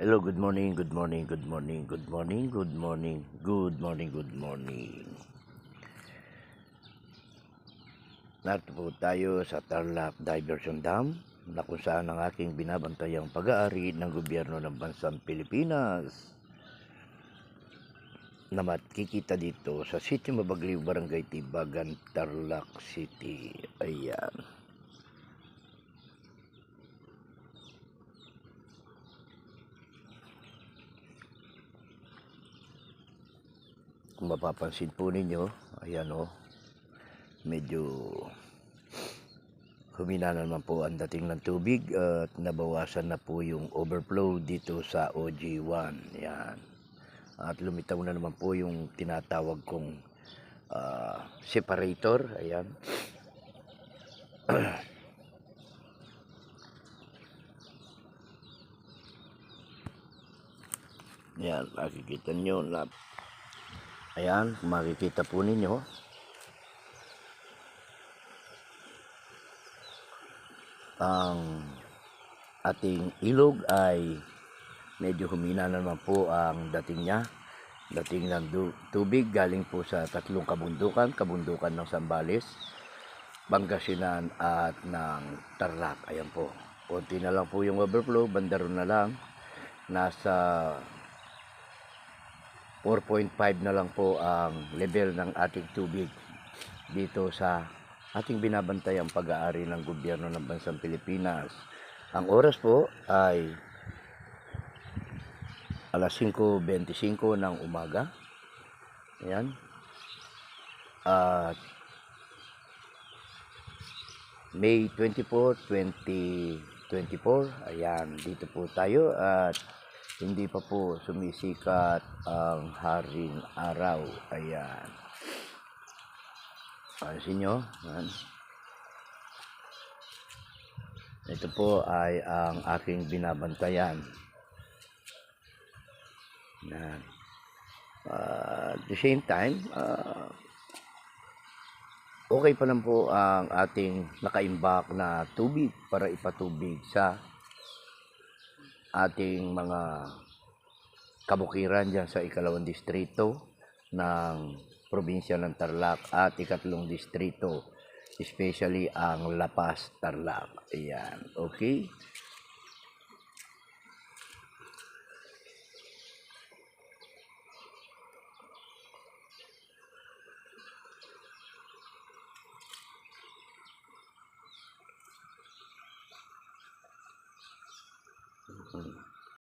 Hello, good morning, good morning, good morning, good morning, good morning, good morning, good morning. Narito po tayo sa Tarlac Diversion Dam na kung saan ang aking binabantayang pag-aari ng gobyerno ng bansang Pilipinas na makikita dito sa Sitio Mabagliw, Barangay Tibagan, Tarlac City. Ayan. Kung mapapansin po ninyo, ayan o, medyo humina naman po ang dating ng tubig at nabawasan na po yung overflow dito sa OG1. Yan. At lumitaw na naman po yung tinatawag kong separator. Ayan. Yan, makikita nyo na ayan, makikita po ninyo ang ating ilog ay medyo humina naman po ang dating niya. Dating ng tubig galing po sa tatlong kabundukan ng Zambales, Pangasinan at ng Tarlac. Ayan po, konti na lang po yung overflow, bandaro na lang, nasa 4.5 na lang po ang level ng ating tubig dito sa ating binabantayang pag-aari ng gobyerno ng bansang Pilipinas. Ang oras po ay alas 5:25 ng umaga. Ayan. At May 24, 2024. Ayan, dito po tayo at hindi pa po sumisikat ang haring araw. Ayan. Pansin nyo. Ayan. Ito po ay ang aking binabantayan. Ayan. At the same time, okay pa lang po ang ating nakaimbak na tubig para ipatubig sa ating mga kabukiran dyan sa ikalawang distrito ng probinsya ng Tarlac at ikatlong distrito, especially ang La Paz, Tarlac. Ayan, okay?